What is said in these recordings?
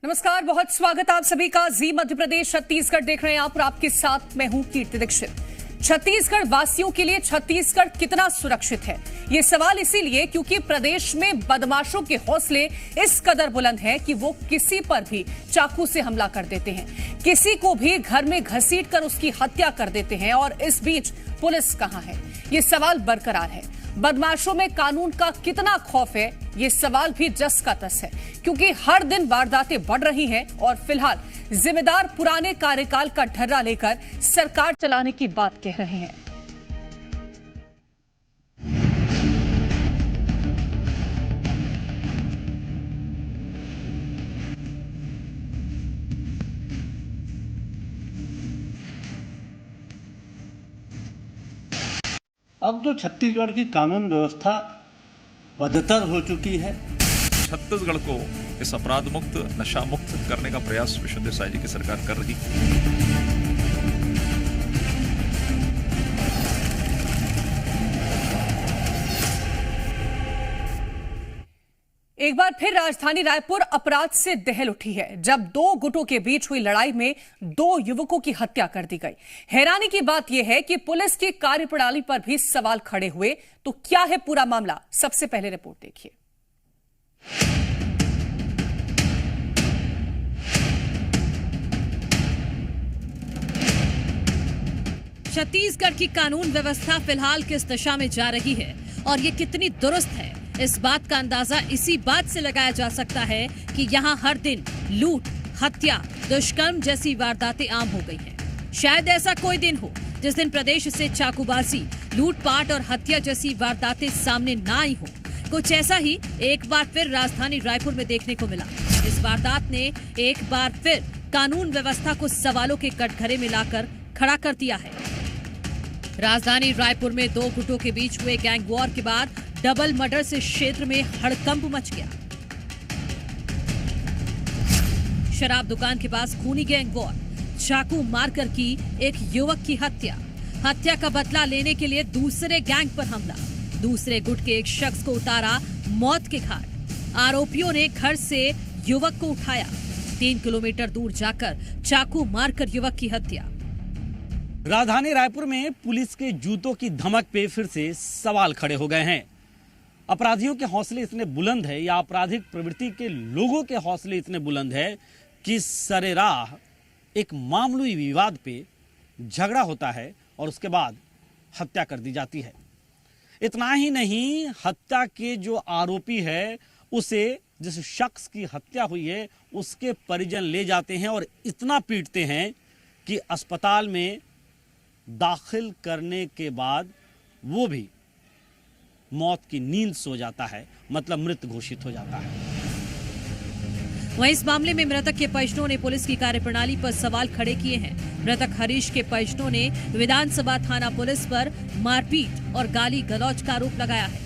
नमस्कार, बहुत स्वागत आप सभी का। जी मध्य प्रदेश छत्तीसगढ़ देख रहे हैं आप और आपके साथ मैं हूं कीर्ति दीक्षित। छत्तीसगढ़ वासियों के लिए छत्तीसगढ़ कितना सुरक्षित है, ये सवाल इसीलिए क्योंकि प्रदेश में बदमाशों के हौसले इस कदर बुलंद हैं कि वो किसी पर भी चाकू से हमला कर देते हैं, किसी को भी घर में घसीट कर उसकी हत्या कर देते हैं। और इस बीच पुलिस कहां है, ये सवाल बरकरार है। बदमाशों में कानून का कितना खौफ है, ये सवाल भी जस का तस है, क्योंकि हर दिन वारदातें बढ़ रही हैं और फिलहाल जिम्मेदार पुराने कार्यकाल का ढर्रा लेकर सरकार चलाने की बात कह रहे हैं। अब तो छत्तीसगढ़ की कानून व्यवस्था बदतर हो चुकी है। छत्तीसगढ़ को इस अपराध मुक्त, नशा मुक्त करने का प्रयास विष्णुदेव साय जी की सरकार कर रही है। एक बार फिर राजधानी रायपुर अपराध से दहल उठी है, जब दो गुटों के बीच हुई लड़ाई में दो युवकों की हत्या कर दी गई। हैरानी की बात यह है कि पुलिस की कार्यप्रणाली पर भी सवाल खड़े हुए। तो क्या है पूरा मामला, सबसे पहले रिपोर्ट देखिए। छत्तीसगढ़ की कानून व्यवस्था फिलहाल किस दिशा में जा रही है और ये कितनी दुरुस्त है, इस बात का अंदाजा इसी बात से लगाया जा सकता है कि यहाँ हर दिन लूट, हत्या, दुष्कर्म जैसी वारदातें आम हो गई हैं। शायद ऐसा कोई दिन हो जिस दिन प्रदेश से चाकूबाजी, लूटपाट और हत्या जैसी वारदातें सामने ना आई हो। कुछ ऐसा ही एक बार फिर राजधानी रायपुर में देखने को मिला। इस वारदात ने एक बार फिर कानून व्यवस्था को सवालों के कटघरे में लाकर खड़ा कर दिया है। राजधानी रायपुर में दो गुटों के बीच हुए गैंग वॉर के बाद डबल मर्डर से क्षेत्र में हड़कंप मच गया। शराब दुकान के पास खूनी गैंग वॉर, चाकू मारकर की एक युवक की हत्या का बदला लेने के लिए दूसरे गैंग पर हमला, दूसरे गुट के एक शख्स को उतारा मौत के घाट। आरोपियों ने घर से युवक को उठाया, 3 किलोमीटर दूर जाकर चाकू मारकर युवक की हत्या। राजधानी रायपुर में पुलिस के जूतों की धमक पे फिर से सवाल खड़े हो गए हैं। अपराधियों के हौसले इतने बुलंद है या आपराधिक प्रवृत्ति के लोगों के हौसले इतने बुलंद है कि सरेराह एक मामूली विवाद पे झगड़ा होता है और उसके बाद हत्या कर दी जाती है। इतना ही नहीं, हत्या के जो आरोपी है उसे, जिस शख्स की हत्या हुई है, उसके परिजन ले जाते हैं और इतना पीटते हैं कि अस्पताल में दाखिल करने के बाद वो भी मौत की नींद सो जाता है, मतलब मृत घोषित हो जाता है। वहीं इस मामले में मृतक के परिजनों ने पुलिस की कार्यप्रणाली पर सवाल खड़े किए हैं। मृतक हरीश के परिजनों ने विधानसभा थाना पुलिस पर मारपीट और गाली गलौज का आरोप लगाया है।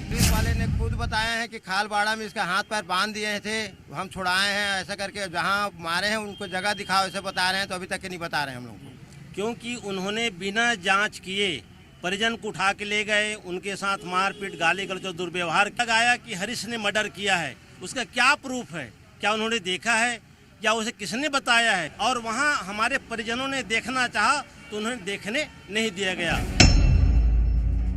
पुलिस वाले ने खुद बताया है कि खालबाड़ा में इसका हाथ पैर बांध दिए थे, हम छुड़ाए हैं, ऐसा करके जहां मारे हैं उनको जगह दिखाओ ऐसे बता रहे हैं, तो अभी तक नहीं बता रहे हैं हम लोग को। क्योंकि उन्होंने बिना जांच किए परिजन को उठा के ले गए, उनके साथ मारपीट, गाली गलौज, जो दुर्व्यवहार लगाया कि हरीश ने मर्डर किया है। उसका क्या प्रूफ है? क्या उन्होंने देखा है या उसे किसने बताया है? और वहाँ हमारे परिजनों ने देखना चाहा तो उन्हें देखने नहीं दिया गया।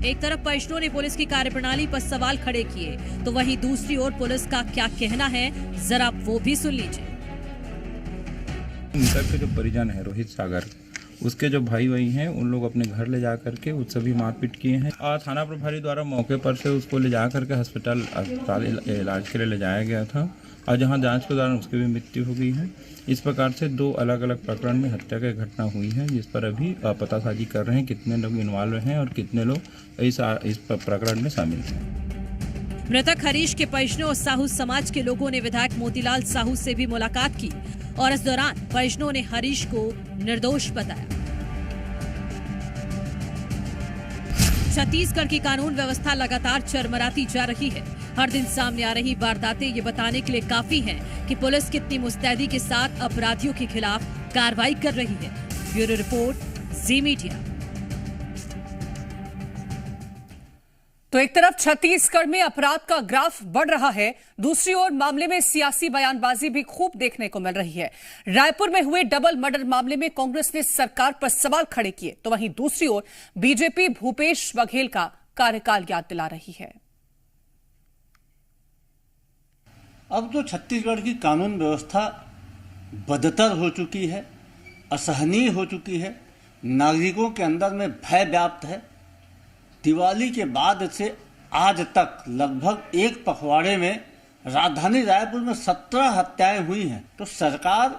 एक तरफ परिजनों ने पुलिस की कार्यप्रणाली पर सवाल खड़े किए, तो वहीं दूसरी ओर पुलिस का क्या कहना है, जरा वो भी सुन लीजिए। मृतक के जो परिजन है रोहित सागर, उसके जो भाई वही हैं, उन लोग अपने घर ले जा करके उससे भी मारपीट किए हैं और थाना प्रभारी द्वारा मौके पर से उसको ले जा करके अस्पताल इलाज के लिए ले जाया गया था और जहां जांच के दौरान उसकी भी मृत्यु हो गई है। इस प्रकार से दो अलग अलग प्रकरण में हत्या की घटना हुई है, जिस पर अभी पतासाजी कर रहे हैं कितने लोग इन्वॉल्व हैं और कितने लोग इस प्रकरण में शामिल हैं। मृतक हरीश के परिजनों और साहू समाज के लोगों ने विधायक मोतीलाल साहू से भी मुलाकात की और इस दौरान परिजनों ने हरीश को निर्दोष बताया। छत्तीसगढ़ की कानून व्यवस्था लगातार चरमराती जा रही है। हर दिन सामने आ रही वारदातें ये बताने के लिए काफी हैं कि पुलिस कितनी मुस्तैदी के साथ अपराधियों के खिलाफ कार्रवाई कर रही है। ब्यूरो रिपोर्ट, जी मीडिया। तो एक तरफ छत्तीसगढ़ में अपराध का ग्राफ बढ़ रहा है, दूसरी ओर मामले में सियासी बयानबाजी भी खूब देखने को मिल रही है। रायपुर में हुए डबल मर्डर मामले में कांग्रेस ने सरकार पर सवाल खड़े किए, तो वहीं दूसरी ओर बीजेपी भूपेश बघेल का कार्यकाल याद दिला रही है। अब तो छत्तीसगढ़ की कानून व्यवस्था बदतर हो चुकी है, असहनीय हो चुकी है, नागरिकों के अंदर में भय व्याप्त है। दिवाली के बाद से आज तक लगभग एक पखवाड़े में राजधानी रायपुर में 17 हत्याएं हुई हैं। तो सरकार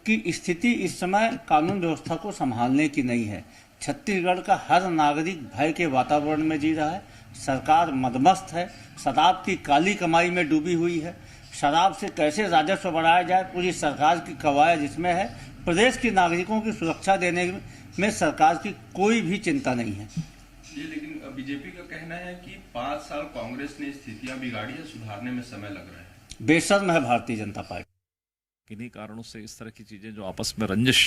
की स्थिति इस समय कानून व्यवस्था को संभालने की नहीं है। छत्तीसगढ़ का हर नागरिक भय के वातावरण में जी रहा है। सरकार मदमस्त है, शराब की काली कमाई में डूबी हुई है। शराब से कैसे राजस्व बढ़ाया जाए, पूरी सरकार की कवायद इसमें है। प्रदेश के नागरिकों की सुरक्षा देने में सरकार की कोई भी चिंता नहीं है। लेकिन बीजेपी का कहना है कि 5 साल कांग्रेस ने स्थितियां बिगाड़ी है, सुधारने में समय लग रहा है। बेशर्म है भारतीय जनता पार्टी। किन्हीं कारणों से इस तरह की चीजें जो आपस में रंजिश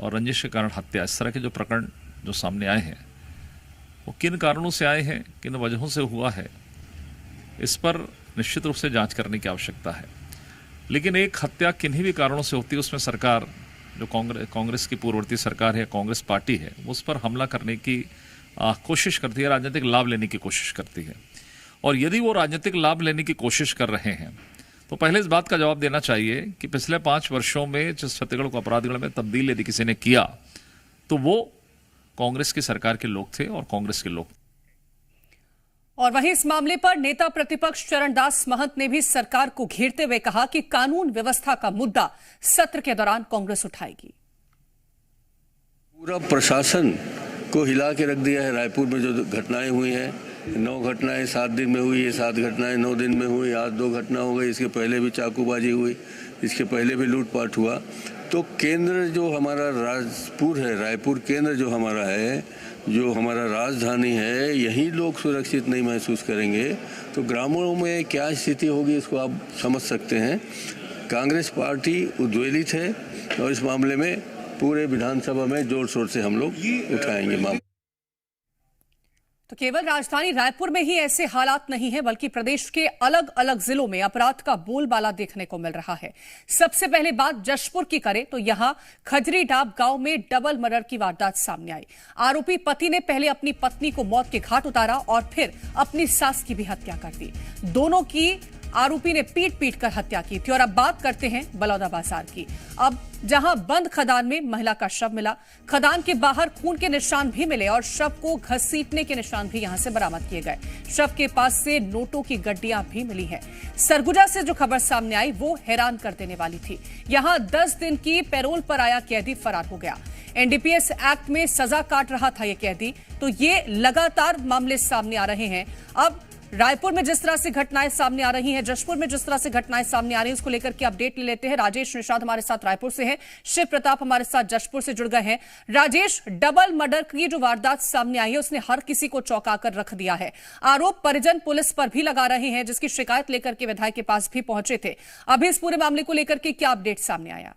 और रंजिश के कारण हत्या, इस तरह के जो प्रकरण जो सामने आए हैं वो किन कारणों से आए हैं, किन वजहों से हुआ है, इस पर निश्चित रूप से जांच करने की आवश्यकता है। लेकिन एक हत्या किन्हीं भी कारणों से होती है, उसमें सरकार जो कांग्रेस की पूर्ववर्ती सरकार है, कांग्रेस पार्टी है, उस पर हमला करने की कोशिश करती है, राजनीतिक लाभ लेने की कोशिश करती है। और यदि वो राजनीतिक लाभ लेने की कोशिश कर रहे हैं तो पहले इस बात का जवाब देना चाहिए कि पिछले 5 वर्षों में जिस छत्तीसगढ़ को अपराधगढ़ में तब्दील यदि किसी ने किया तो वो कांग्रेस की सरकार के लोग थे और कांग्रेस के लोग। और वहीं इस मामले पर नेता प्रतिपक्ष चरणदास महंत ने भी सरकार को घेरते हुए कहा कि कानून व्यवस्था का मुद्दा सत्र के दौरान कांग्रेस उठाएगी। पूरा प्रशासन को हिला के रख दिया है। रायपुर में जो घटनाएं हुई हैं, 9 घटनाएं 7 दिन में हुई है, 7 घटनाएं 9 दिन में हुई, आज 2 घटना हो गई, इसके पहले भी चाकूबाजी हुई, इसके पहले भी लूटपाट हुआ। तो केंद्र जो हमारा राजपुर है, रायपुर केंद्र जो हमारा है, जो हमारा राजधानी है, यही लोग सुरक्षित नहीं महसूस करेंगे तो ग्रामीणों में क्या स्थिति होगी इसको आप समझ सकते हैं। कांग्रेस पार्टी उद्वेलित है और इस मामले में पूरे विधानसभा में जोर शोर से हम लोग उठाएंगे मामला। तो केवल राजधानी रायपुर में ही ऐसे हालात नहीं है, बल्कि प्रदेश के अलग अलग जिलों में अपराध का बोलबाला देखने को मिल रहा है। सबसे पहले बात जशपुर की करें तो यहां खजरीडाब गांव में डबल मर्डर की वारदात सामने आई। आरोपी पति ने पहले अपनी पत्नी को मौत के घाट उतारा और फिर अपनी सास की भी हत्या कर दी। दोनों की आरोपी ने पीट कर हत्या की थी। और अब बात करते हैं बलौदाबाजार की। अब जहां बंद खदान में महिला का शव मिला, खदान के बाहर खून के निशान भी मिले और शव को घसीटने के निशान भी यहां से बरामद किए गए। शव के पास से नोटों की गड्डियां भी मिली हैं। सरगुजा से जो खबर सामने आई वो हैरान कर देने वाली थी। यहां 10 दिन की पैरोल पर आया कैदी फरार हो गया। एनडीपीएस एक्ट में सजा काट रहा था ये कैदी। तो ये लगातार मामले सामने आ रहे हैं। अब रायपुर में जिस तरह से घटनाएं सामने आ रही हैं, जशपुर में जिस तरह से घटनाएं सामने आ रही हैं, उसको लेकर के अपडेट ले लेते हैं। राजेश निषाद हमारे साथ रायपुर से हैं, शिव प्रताप हमारे साथ जशपुर से जुड़ गए हैं। राजेश, डबल मर्डर की जो वारदात सामने आई है उसने हर किसी को चौंकाकर रख दिया है। आरोप परिजन पुलिस पर भी लगा रहे हैं, जिसकी शिकायत लेकर के विधायक के पास भी पहुंचे थे। अभी इस पूरे मामले को लेकर के क्या अपडेट सामने आया?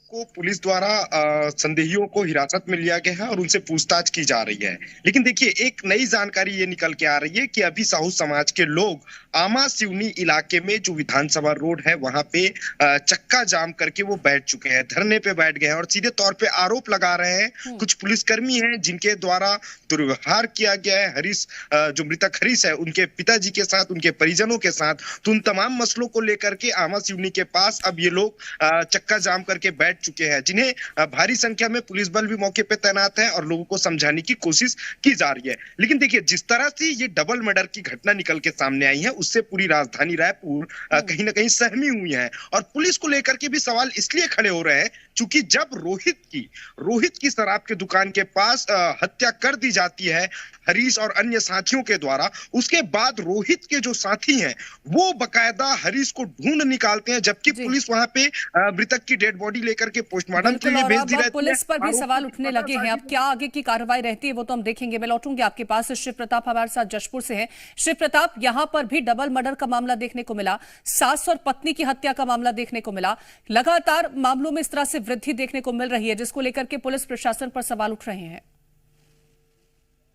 को पुलिस द्वारा संदेहियों को हिरासत में लिया गया है और उनसे पूछताछ की जा रही है। लेकिन देखिए, एक नई जानकारी ये निकल के आ रही है कि अभी साहू समाज के लोग आमा सिवनी इलाके में जो विधानसभा रोड है वहां पे चक्का जाम करके वो बैठ चुके हैं, धरने पे बैठ गए हैं और सीधे तौर पे आरोप लगा रहे हैं कुछ पुलिसकर्मी हैं जिनके द्वारा दुर्व्यवहार किया गया है हरीश, जो मृतक हरीश है, उनके पिताजी के साथ, उनके परिजनों के साथ। तो उन तमाम मसलों को लेकर के आमा सिवनी के पास अब ये लोग चक्का जाम करके बैठ चुके हैं, जिन्हें भारी संख्या में पुलिस बल भी मौके पे तैनात है और लोगों को समझाने की कोशिश की जा रही है। लेकिन देखिए, जिस तरह से ये डबल मर्डर की घटना निकल के सामने आई है उससे पूरी राजधानी रायपुर कहीं ना कहीं सहमी हुई है और पुलिस को लेकर के भी सवाल इसलिए खड़े हो रहे हैं क्योंकि जब रोहित की शराब के दुकान के पास हत्या कर दी जाती है हरीश और अन्य साथियों के द्वारा, उसके बाद रोहित के जो साथी हैं वो बकायदा हरीश को ढूंढ निकालते हैं, जबकि पुलिस वहां पे मृतक की डेड बॉडी लेकर के पोस्टमार्टम के लिए भेज दी रहती है। पुलिस पर भी सवाल उठने लगे हैं। अब क्या आगे की कार्रवाई रहती है वो तो हम देखेंगे। मैं लौटूंगी आपके पास। शिव प्रताप हमारे साथ जशपुर से हैं। शिव प्रताप, यहां पर भी डबल मर्डर का मामला देखने को मिला, सास और पत्नी की हत्या का मामला देखने को मिला। लगातार मामलों में इस तरह से वृद्धि देखने को मिल रही है, जिसको लेकर के पुलिस प्रशासन पर सवाल उठ रहे हैं।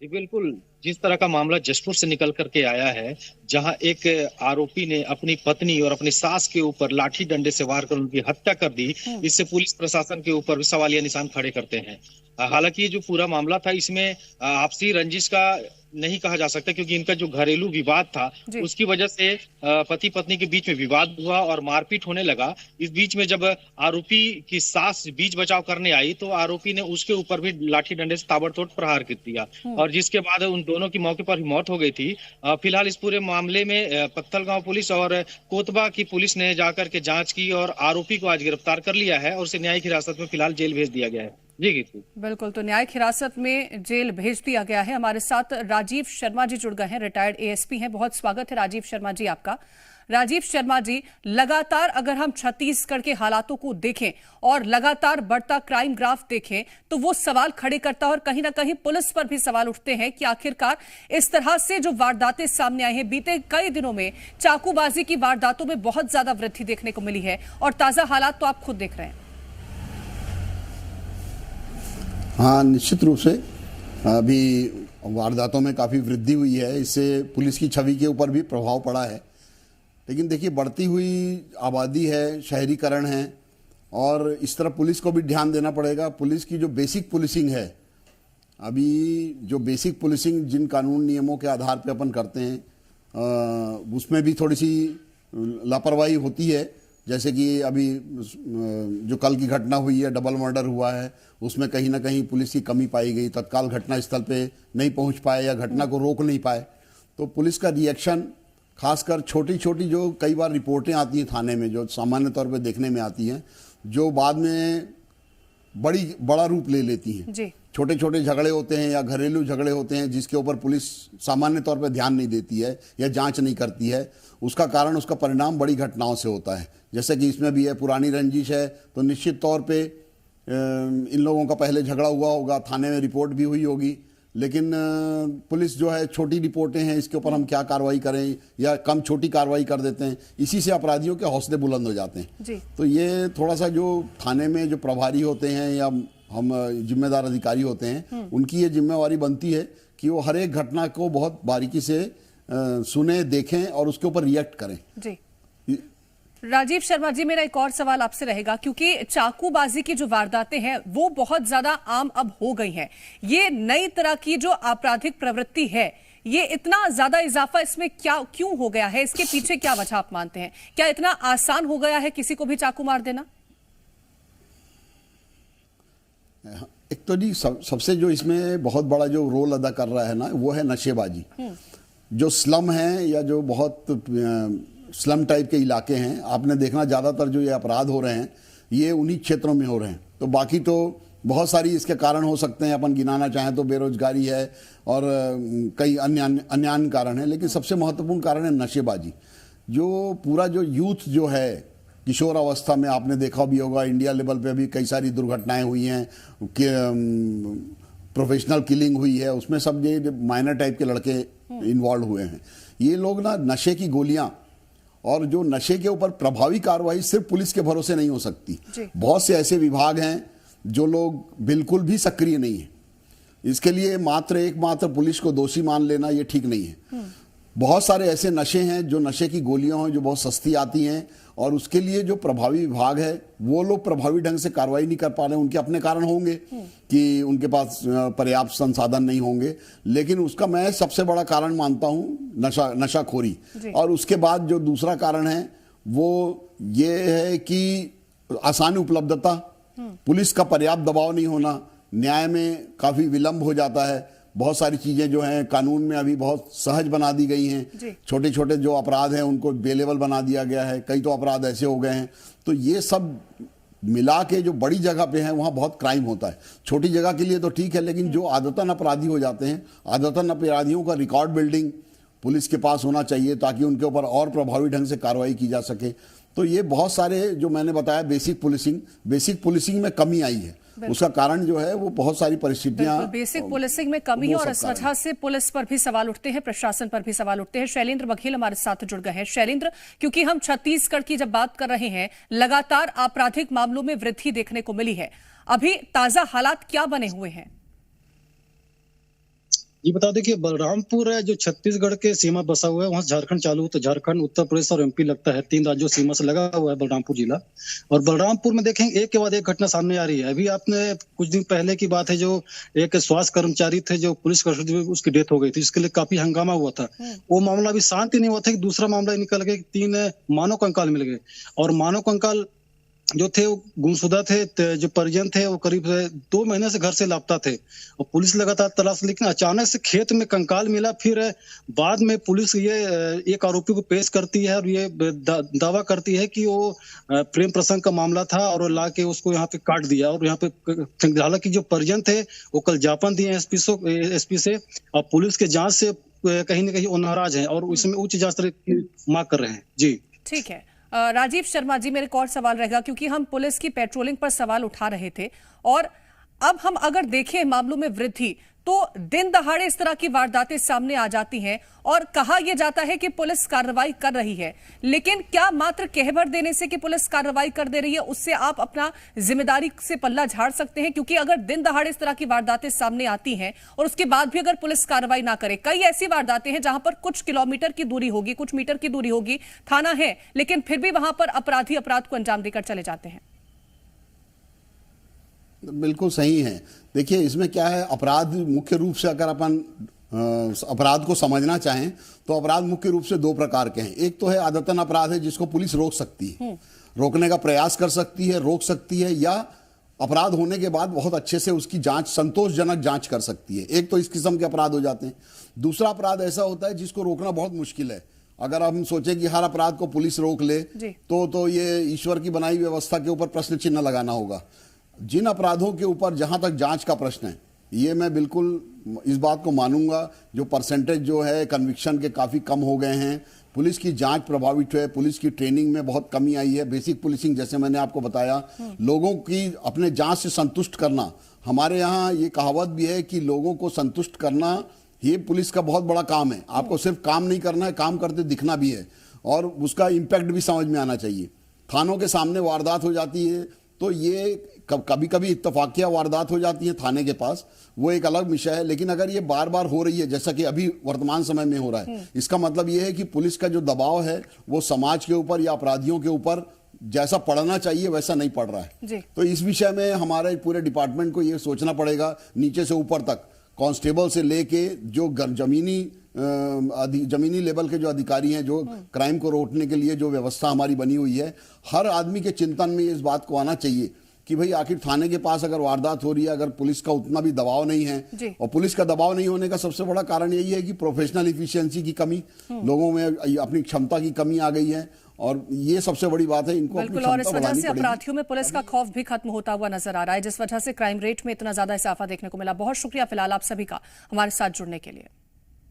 जी बिल्कुल, जिस तरह का मामला जशपुर से निकल करके आया है, जहां एक आरोपी ने अपनी पत्नी और अपनी सास के ऊपर लाठी डंडे से वार कर उनकी हत्या कर दी, इससे पुलिस प्रशासन के ऊपर भी सवालिया निशान खड़े करते हैं। हालांकि ये जो पूरा मामला था, इसमें आपसी रंजिश का नहीं कहा जा सकता, क्योंकि इनका जो घरेलू विवाद था उसकी वजह से पति पत्नी के बीच में विवाद हुआ और मारपीट होने लगा। इस बीच में जब आरोपी की सास बीच बचाव करने आई तो आरोपी ने उसके ऊपर भी लाठी डंडे से ताबड़तोड़ प्रहार कर दिया और जिसके बाद उन दोनों की मौके पर ही मौत हो गई थी। फिलहाल इस पूरे मामले में पत्थलगांव पुलिस और कोतबा की पुलिस ने जाकर के जांच की और आरोपी को आज गिरफ्तार कर लिया है और उसे न्यायिक हिरासत में फिलहाल जेल भेज दिया गया है। जी बिल्कुल, तो न्यायिक हिरासत में जेल भेज दिया गया है। हमारे साथ राजीव शर्मा जी जुड़ गए हैं, रिटायर्ड एएसपी हैं। बहुत स्वागत है राजीव शर्मा जी आपका। राजीव शर्मा जी, लगातार अगर हम छत्तीसगढ़ के हालातों को देखें और लगातार बढ़ता क्राइम ग्राफ देखें तो वो सवाल खड़े करता है और कहीं ना कहीं पुलिस पर भी सवाल उठते हैं कि आखिरकार इस तरह से जो वारदातें सामने आई हैं, बीते कई दिनों में चाकूबाजी की वारदातों में बहुत ज्यादा वृद्धि देखने को मिली है और ताजा हालात तो आप खुद देख रहे हैं। हाँ, निश्चित रूप से अभी वारदातों में काफ़ी वृद्धि हुई है, इससे पुलिस की छवि के ऊपर भी प्रभाव पड़ा है। लेकिन देखिए, बढ़ती हुई आबादी है, शहरीकरण है और इस तरफ पुलिस को भी ध्यान देना पड़ेगा। पुलिस की जो बेसिक पुलिसिंग है, अभी जो बेसिक पुलिसिंग जिन कानून नियमों के आधार पर अपन करते हैं उसमें भी थोड़ी सी लापरवाही होती है। जैसे कि अभी जो कल की घटना हुई है, डबल मर्डर हुआ है, उसमें कहीं ना कहीं पुलिस की कमी पाई गई, तत्काल घटना स्थल पे नहीं पहुंच पाए या घटना को रोक नहीं पाए। तो पुलिस का रिएक्शन, खासकर छोटी छोटी जो कई बार रिपोर्टें आती हैं थाने में, जो सामान्य तौर पे देखने में आती हैं, जो बाद में बड़ा रूप ले लेती हैं। छोटे छोटे झगड़े होते हैं या घरेलू झगड़े होते हैं जिसके ऊपर पुलिस सामान्य तौर पर ध्यान नहीं देती है या जांच नहीं करती है। उसका कारण, उसका परिणाम बड़ी घटनाओं से होता है। जैसे कि इसमें भी है, पुरानी रंजिश है तो निश्चित तौर पे इन लोगों का पहले झगड़ा हुआ होगा, थाने में रिपोर्ट भी हुई होगी, लेकिन पुलिस जो है छोटी रिपोर्टें हैं, इसके ऊपर हम क्या कार्रवाई करें या कम छोटी कार्रवाई कर देते हैं, इसी से अपराधियों के हौसले बुलंद हो जाते हैं। तो ये थोड़ा सा जो थाने में जो प्रभारी होते हैं या हम जिम्मेदार अधिकारी होते हैं, उनकी ये जिम्मेवारी बनती है कि वो हर एक घटना को बहुत बारीकी से सुने, देखें और उसके ऊपर रिएक्ट करें। जी राजीव शर्मा जी, मेरा एक और सवाल आपसे रहेगा, क्योंकि चाकूबाजी की जो वारदातें हैं वो बहुत ज्यादा आम अब हो गई हैं। ये नई तरह की जो आपराधिक प्रवृत्ति है, ये इतना ज्यादा इजाफा इसमें क्यों हो गया है? इसके पीछे क्या वजह आप मानते हैं? क्या इतना आसान हो गया है किसी को भी चाकू मार देना? एक तो जी सबसे जो इसमें बहुत बड़ा जो रोल अदा कर रहा है ना, वो है नशेबाजी। जो स्लम है या जो बहुत स्लम टाइप के इलाके हैं, आपने देखना ज़्यादातर जो ये अपराध हो रहे हैं ये उन्हीं क्षेत्रों में हो रहे हैं। तो बाकी तो बहुत सारी इसके कारण हो सकते हैं, अपन गिनाना चाहें तो बेरोजगारी है और कई अन्य कारण हैं, लेकिन सबसे महत्वपूर्ण कारण है नशेबाजी। जो पूरा जो यूथ जो है किशोर अवस्था में, आपने देखा भी होगा इंडिया लेवल पे भी कई सारी दुर्घटनाएं हुई हैं, प्रोफेशनल किलिंग हुई है, उसमें सब ये माइनर टाइप के लड़के इन्वॉल्व हुए हैं। ये लोग ना नशे की गोलियां और जो नशे के ऊपर प्रभावी कार्रवाई सिर्फ पुलिस के भरोसे नहीं हो सकती। बहुत से ऐसे विभाग हैं जो लोग बिल्कुल भी सक्रिय नहीं है। इसके लिए एकमात्र पुलिस को दोषी मान लेना ये ठीक नहीं है। बहुत सारे ऐसे नशे हैं जो नशे की गोलियां हैं जो बहुत सस्ती आती हैं और उसके लिए जो प्रभावी विभाग है वो लोग प्रभावी ढंग से कार्रवाई नहीं कर पा रहे हैं। उनके अपने कारण होंगे कि उनके पास पर्याप्त संसाधन नहीं होंगे, लेकिन उसका मैं सबसे बड़ा कारण मानता हूं नशाखोरी। और उसके बाद जो दूसरा कारण है वो ये है कि आसान उपलब्धता, पुलिस का पर्याप्त दबाव नहीं होना, न्याय में काफी विलंब हो जाता है। बहुत सारी चीजें जो हैं कानून में अभी बहुत सहज बना दी गई हैं। छोटे छोटे जो अपराध हैं उनको बेलेवल बना दिया गया है, कई तो अपराध ऐसे हो गए हैं। तो ये सब मिला के जो बड़ी जगह पे है वहाँ बहुत क्राइम होता है। छोटी जगह के लिए तो ठीक है, लेकिन जो आदतन अपराधी हो जाते हैं, आदतन अपराधियों का रिकॉर्ड बिल्डिंग पुलिस के पास होना चाहिए ताकि उनके ऊपर और प्रभावी ढंग से कार्रवाई की जा सके। तो ये बहुत सारे जो मैंने बताया बेसिक पुलिसिंग में कमी आई है। उसका कारण जो है वो बहुत सारी परिस्थितियां, बेसिक पुलिसिंग में कमी है और इस वजह से पुलिस पर भी सवाल उठते हैं, प्रशासन पर भी सवाल उठते हैं। शैलेंद्र बघेल हमारे साथ जुड़ गए हैं। शैलेंद्र, क्योंकि हम छत्तीसगढ़ की जब बात कर रहे हैं, लगातार आपराधिक मामलों में वृद्धि देखने को मिली है, अभी ताजा हालात क्या बने हुए हैं? ये बता दें कि बलरामपुर है जो छत्तीसगढ़ के सीमा बसा हुआ है, वहां से झारखंड चालू, तो झारखंड, उत्तर प्रदेश और एमपी लगता है, 3 राज्यों सीमा से लगा हुआ है बलरामपुर जिला। और बलरामपुर में देखें एक के बाद एक घटना सामने आ रही है। अभी आपने कुछ दिन पहले की बात है, जो एक स्वास्थ्य कर्मचारी थे जो पुलिस कस्टडी में उसकी डेथ हो गई थी, जिसके लिए काफी हंगामा हुआ था। वो मामला अभी शांति नहीं हुआ था कि दूसरा मामला निकल गया, 3 मानव कंकाल मिल गए। और मानव कंकाल जो थे वो गुमशुदा थे, जो परिजन थे वो करीब 2 महीने से घर से लापता थे और पुलिस लगातार तलाश, लेकिन अचानक से खेत में कंकाल मिला। फिर बाद में पुलिस ये एक आरोपी को पेश करती है और ये दावा करती है कि वो प्रेम प्रसंग का मामला था और ला के उसको यहाँ पे काट दिया और यहाँ पे। हालांकि जो परिजन थे वो कल ज्ञापन दिए एसपी से और पुलिस के जांच से कहीं ना कहीं वो नाराज है और इसमें उच्च जांच की मांग कर रहे हैं। जी ठीक है राजीव शर्मा जी, मेरे को और सवाल रहेगा क्योंकि हम पुलिस की पेट्रोलिंग पर सवाल उठा रहे थे और अब हम अगर देखें मामलों में वृद्धि, तो दिन दहाड़े इस तरह की वारदातें सामने आ जाती हैं और कहा यह जाता है कि पुलिस कार्रवाई कर रही है, लेकिन क्या मात्र कहवर देने से कि पुलिस कार्रवाई कर दे रही है उससे आप अपना जिम्मेदारी से पल्ला झाड़ सकते हैं? क्योंकि अगर दिन दहाड़े इस तरह की वारदातें सामने आती हैं और उसके बाद भी अगर पुलिस कार्रवाई ना करे, कई ऐसी वारदातें हैं जहां पर कुछ किलोमीटर की दूरी होगी, कुछ मीटर की दूरी होगी, थाना है, लेकिन फिर भी वहां पर अपराधी अपराध को अंजाम देकर चले जाते हैं। बिल्कुल सही है। देखिए इसमें क्या है, अपराध मुख्य रूप से अगर अपन अपराध को समझना चाहें तो अपराध मुख्य रूप से 2 प्रकार के हैं। एक तो है आदतन अपराध है जिसको पुलिस रोक सकती है, रोकने का प्रयास कर सकती है, रोक सकती है, या अपराध होने के बाद बहुत अच्छे से उसकी जांच, संतोषजनक जांच कर सकती है। एक तो इस किस्म के अपराध हो जाते हैं। दूसरा अपराध ऐसा होता है जिसको रोकना बहुत मुश्किल है। अगर हम सोचें कि हर अपराध को पुलिस रोक ले तो ये ईश्वर की बनाई व्यवस्था के ऊपर प्रश्न चिन्ह लगाना होगा। जिन अपराधों के ऊपर जहां तक जांच का प्रश्न है, ये मैं बिल्कुल इस बात को मानूंगा, जो परसेंटेज जो है कन्विक्शन के काफ़ी कम हो गए हैं, पुलिस की जांच प्रभावित है, पुलिस की ट्रेनिंग में बहुत कमी आई है। बेसिक पुलिसिंग जैसे मैंने आपको बताया, लोगों की अपने जांच से संतुष्ट करना, हमारे यहाँ ये कहावत भी है कि लोगों को संतुष्ट करना ये पुलिस का बहुत बड़ा काम है। आपको सिर्फ काम नहीं करना है, काम करते दिखना भी है और उसका इम्पैक्ट भी समझ में आना चाहिए। थानों के सामने वारदात हो जाती है तो ये कभी कभी इत्तफाकिया वारदात हो जाती है थाने के पास, वो एक अलग विषय है। लेकिन अगर ये बार बार हो रही है जैसा कि अभी वर्तमान समय में हो रहा है, इसका मतलब ये है कि पुलिस का जो दबाव है वो समाज के ऊपर या अपराधियों के ऊपर जैसा पड़ना चाहिए वैसा नहीं पड़ रहा है। तो इस विषय में हमारे पूरे डिपार्टमेंट को ये सोचना पड़ेगा, नीचे से ऊपर तक, कांस्टेबल से लेके जो जमीनी लेवल के जो अधिकारी हैं, जो क्राइम को रोकने के लिए जो व्यवस्था हमारी बनी हुई है, हर आदमी के चिंतन में इस बात को आना चाहिए कि भाई आखिर थाने के पास अगर वारदात हो रही है, अगर पुलिस का उतना भी दबाव नहीं है, और पुलिस का दबाव नहीं होने का सबसे बड़ा कारण यही है कि प्रोफेशनल इफिशियंसी की कमी, लोगों में अपनी क्षमता की कमी आ गई है और ये सबसे बड़ी बात है। इनको बिल्कुल, और इस वजह से अपराधियों में पुलिस का खौफ भी खत्म होता हुआ नजर आ रहा है, जिस वजह से क्राइम रेट में इतना ज्यादा इजाफा देखने को मिला। बहुत शुक्रिया फिलहाल आप सभी का हमारे साथ जुड़ने के लिए।